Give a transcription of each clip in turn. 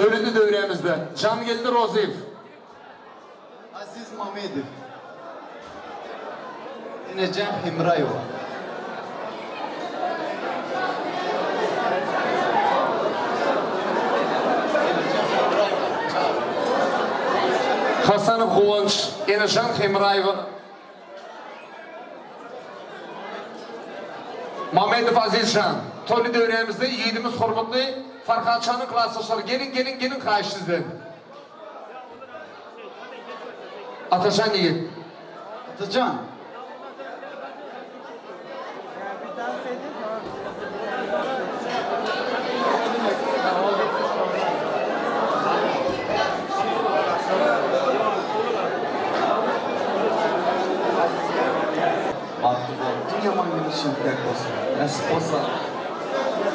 Dövleti dövremizde. Cangilli Roziyev. Aziz Mamedov. Enecan Hemrayeva. Hasanov Quvonch, Enejan Hemrayeva. Mamedov Azizcan. Toli dövremizde yiğidimiz hurmatlı Farkatçanın klaslaşları. Gelin kayış sizden. Atacan yiğit. Atacan. Yaman gelişimler olsun. Nasip olsa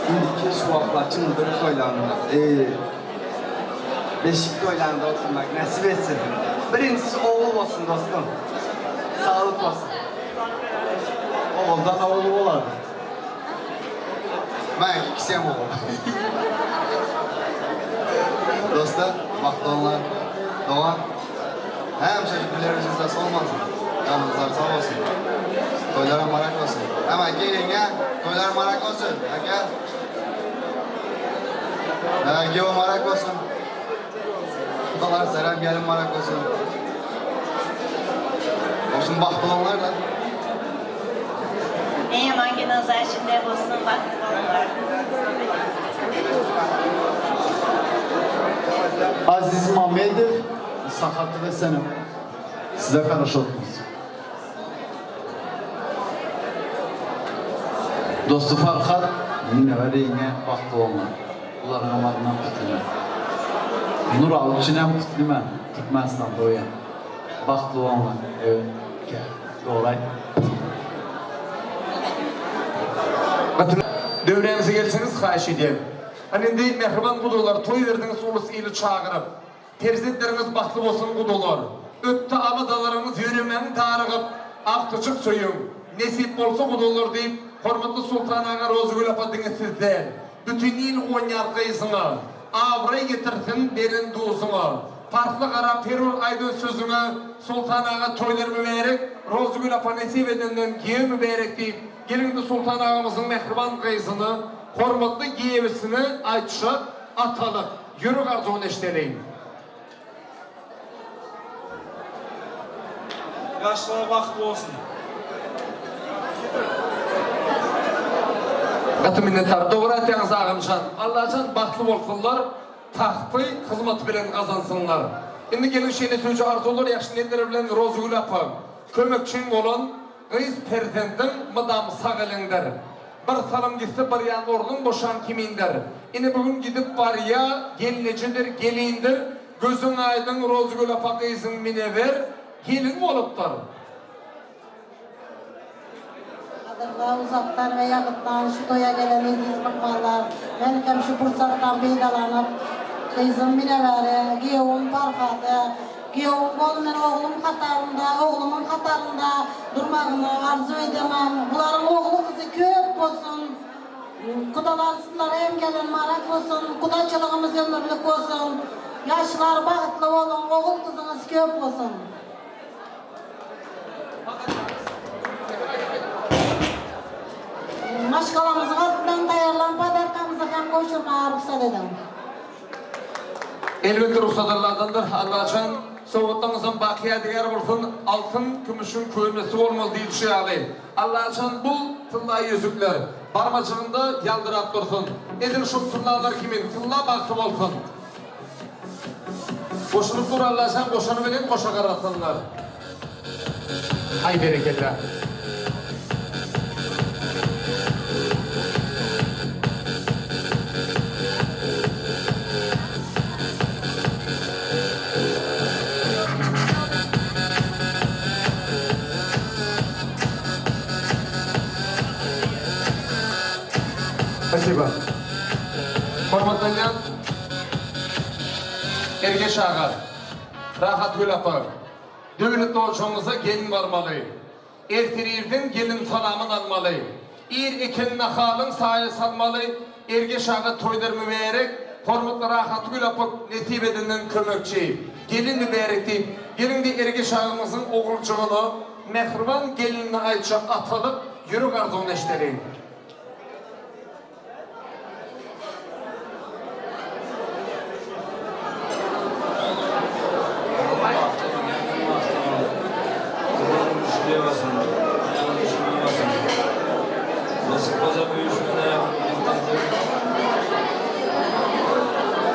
indiki şu vaxtlaçın bir toylarında, beşik toylarında oturmak nasip etsin. Birincisi oğul olsun dostum. Sağlık olsun. Oğuldan oğlu olar. Ben ikisiyim oğul. Dostlar, vaxtlanlar, Doğan. Hem çocuklarımızda solmasın. Yalnızlar sağ olsun. Toylara marak olsun. Hemen gelin ya. Toylara marak olsun. Gel. Gel o marak olsun. Kudalar selam gelin marak olsun. Olsun baktı onlar da. Ne yaman ki nazar şimdi olsun baktı onlar. Aziz Mamedov, Sakatlı ve Senem. Size karışılmaz. Dostu Farkat, yine ve yine baktı onlar. Bunların amadından tutuyor. Nur alıcından tutuyor. Tutmazsan doyan. Baktı onlar. Evet. Doğray. Bakın dövremize gelseniz xahiş edeyim. Hani değil mehriban kudolar toy verdiniz ulus ili çağırıp. Terzitleriniz baktı olsun kudolar. Ötte alıdalarınız yürümenin tarıqıp. Aktıçık soyun. Nesip olsa kudolar deyip. Hormatlı Sultan Ağa Rozgül apadınız sizden. Bütün il oynar kıyısına. Avray getirsin derin duzuna. Farklı kara perur aydın sözüne. Sultan Ağa toylar mübarek. Rozgül apa nesip edenden giye mübarek deyip. Gelin de Sultan Ağamızın mehriban kıyısını. Hormatlı giyevisini açıp atalık. Yürü garzon eşteleyin. Yaşlara vakti olsun. Qatı minnettar. Doğru aytýaňyz ağamcan. Allah'can bahtlı bolsunlar, tahtı hizmet bilen kazansınlar. Indi gelin şeýle sözü arzular ýaşy netler bilen Rozgül apa kömekçiň bolan gyz perzendin mydam sag elingdir. Bir salam gitse bir ýan orduň boşan kimindir. Indi bugün gidip bar ya gelnecidir, gelindir. Gözüň aýdyn Rozgül apa gyzyň mineber gelin bolupdyr. Adırga uzaktan ve yakıttan şu toya gelen aziz mıhmanlar, ben hem şu fırsattan faydalanıp kızım mineveri, giyovum Farkat'ı, giyovum oğlumun oğlum katarında, oğlumun katarında durmağını arzu edemem. Bunların oğlu kızı köp olsun, kudalar sizlere hem gelen marak olsun, kudaçılığımız ömürlük olsun, yaşlar bağıtlı olun, oğul kızınız köp olsun. Maşkalamızın altından dayarlan padarkamızı hem koşurmaya ruhsat edin. Elbette ruhsatlardandır. Allah'can soğutlarınızın bakiye değer olsun, altın, gümüşün köymesi olmaz diye şey alayım. Allah'can bul tılla yüzükler, parmacığında yaldırap dursun. Edin şu tıllalar kimin? Tılla baktım olsun. Koşulup dur Allah'can, koşanı bilin, koşa karatsınlar. Hay bereketler. Спасибо. Hormatlanan Ergeç Ağa, Rahat Gül apa, dövlet doğuşumuza gelin varmalı. Ertirirden gelin salamın almalı. İr ekenine halın sahaya salmalı. ergeç ağa toylar mübarek, hormatlı rahat gülapıp nesip edenden kömekçi. Gelin mübarek deyip, gelin de ergeç ağamızın oğulcuğunu, mehriban gelinini ayça atalıp, yürü garzon eşlerin. Nasip olsa büyüşmene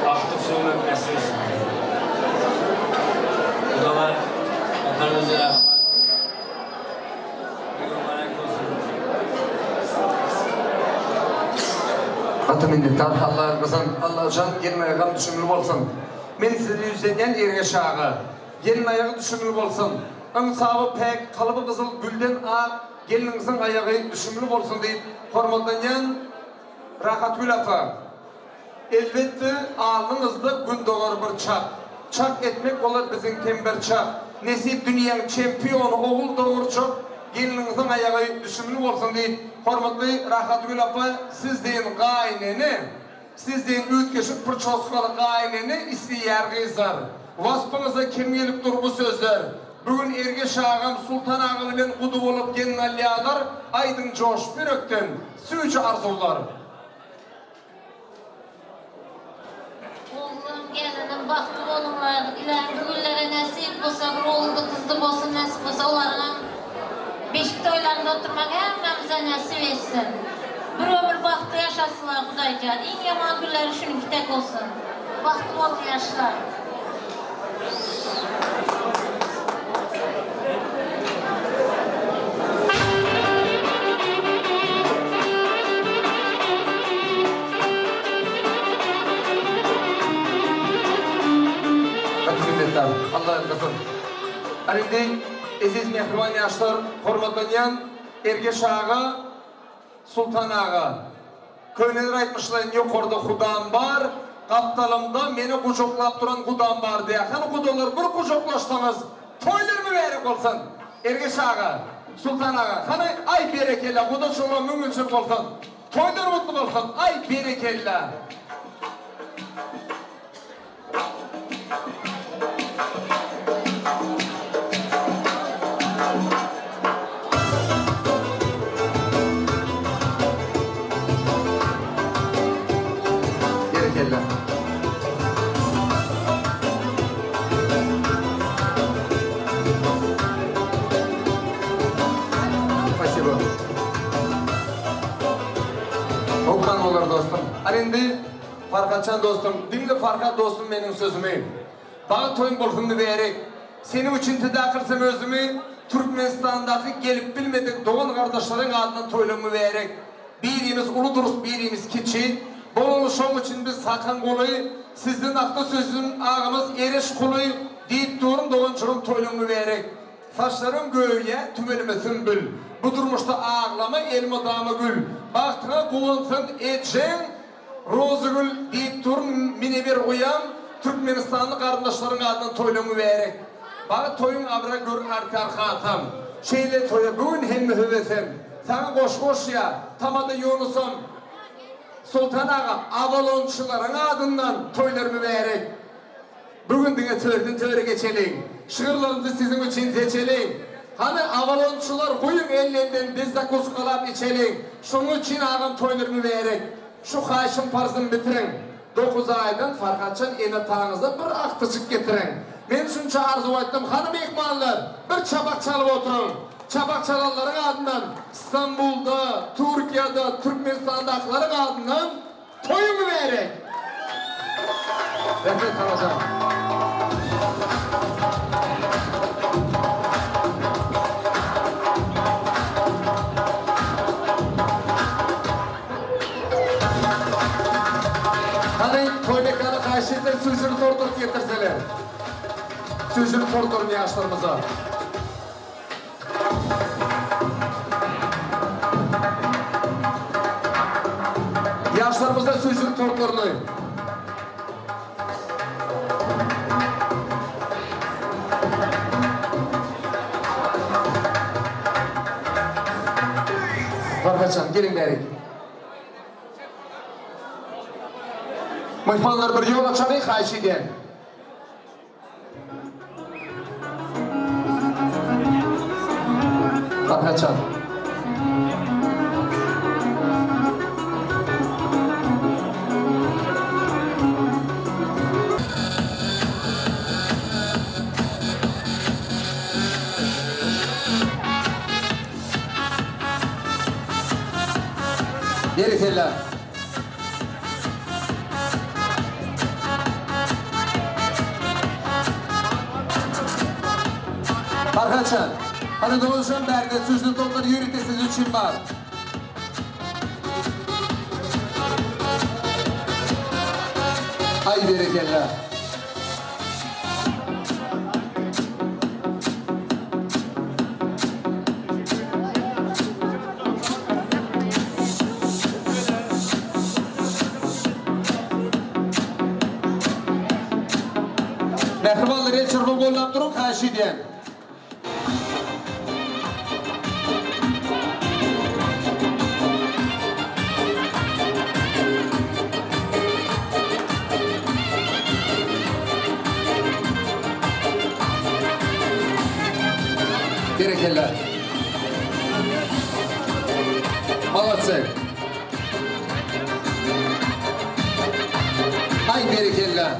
aktif söylemek meselesi. Bu da var. Atanızı rahmet. Atı minnettar, Allah kızım, Allah can gelin ayağı düşünülü olsun. Men sizi yüzden ergeç ağa, gelin ayağı düşünülü olsun. Ön sahibi pek, kalıbı kızıl gülden ağ, gelininizin ayağı düşünülü olsun deyip, hormatlanyan Rahat Gül apa. Elbette ağlınızda gün doğar bir çak. Çak etmek olur bizim tember çak. Nesip dünyanın çempiyonu oğul doğur çok. Gelininizin ayağı düşünülü olsun deyip, hormatlı Rahat Gül apa, siz deyin gayneni, siz deyin ütkeşik bir çoskalı gayneni istiyer gizar. Vaspınıza kim gelip dur bu sözler? Bugün ergeç ağam Sultan ağa bilen kudu olup gelin aliyadar, aydın coş bir ökten, suyucu arzular. Oğlum gelinim baktı olunlar, ileride güllere nasip olsa, oğuldu kızdı olsun nasip olsa, onların beşik toylarında oturmak hemmemize nasip etsin. Bir ömür baktı yaşasınlar Kudayca, en yaman gülleri şununki tek olsun. Baktı olun yaşlar. Allah'ın kızım. Arinde aziz mehriban yaşlar, hormatlanyan ergeç ağa, Sultan ağa. Köyneler aytmışlar, yok orada hudam var, kaptalımda meni kucaklap duran hudam var diye. Hani kudalar bir kucaklaşsanız, toylar mübarek olsun. Ergeç ağa, Sultan ağa, hani ay berekella, kuda çoğuna mümkünçük olsun. Toylar mutlu olsun, ay berekella. Berekella. Спасибо. Hokman olur dostum. Arindi Farkatcan dostum. Dinle Farkat dostum benim sözümü. Bağı toyun bolkundu vererek. Senin için tedakırsam özümü Türkmenistan'daki gelip bilmedik doğan kardeşlerin adından toylumu vererek. Birimiz ulu durus, birimiz keçi. Bol oluşum için biz Hakan Kolu'yu, sizin aklı sözün ağamız Ereş Kolu'yu deyip durun doğançılığın toylumu vererek. Saçlarım göğüye, tümelime sümbül. Bu durmuşta ağlama, elma dama gül. Baktına kuvansın etçen, rozu gül deyip durun mine bir uyan. Türkmenistanlı kardeşlerin adından toylumu vererek. Bana toyun abra gör arka-arka şeyle toya bugün hem mühüvesem. Sana koş ya, tamada Yunus'um. Sultan ağa, avalonçuların adından toylarımı vererek. Bugün dine töre geçelim. Şığırlarımızı sizin için seçelim. Hani avalonçular koyun ellerinden biz de kuskalap içelim. Şunun için ağam toylarımı vererek. Şu kaşın parzını bitirin. 9 aydan Farkatcan ene tağınıza bir aktıcık getirin. Ben şunca arzu ettim hanım ekmanlar. Bir çabak çalıp oturun. Çabak çalanların adından İstanbul'da, Türkiye'de, Türkmenistan'dakilerin adından toyumu vererek. Rahmet kalacağım. Hani toybekanı karşılar sözünü torturup getirseler. Sözünü torturun yaşlarımıza. Yaşlarımızda sözünü torturunu. Farkatcan gelin derik. Mehmanlar bir yol açanı xahiş edeyim. Farkaçan. Gerekirler. Farkaçan. Hadi doğuşun berde sözlü topları yürütesiz için var. Ay berekeller. Mehribanlar el çırpı gollap durun xahiş edeyim. Gerekirler. Malatsı. Ay berekirler.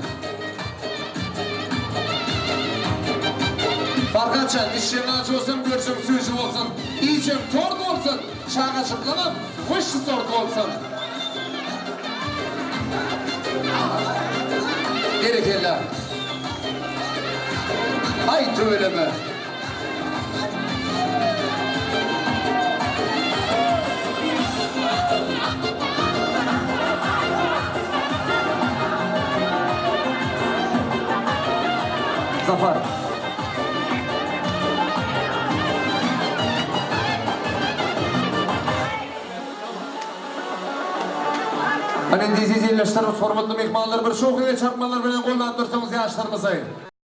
Farkaçan, işlerini aç olsun, görüşüm suyuşum olsun. İyicim tordu olsun. Şağa çıklanıp, fışlı sordu olsun. Gerekirler. Ay tüveleme. Zafer. Hani dizi izleyenler, hormatly mehmanlar bir şoq ile çarpmalar bilen gollandırsanız yaşlarınızı.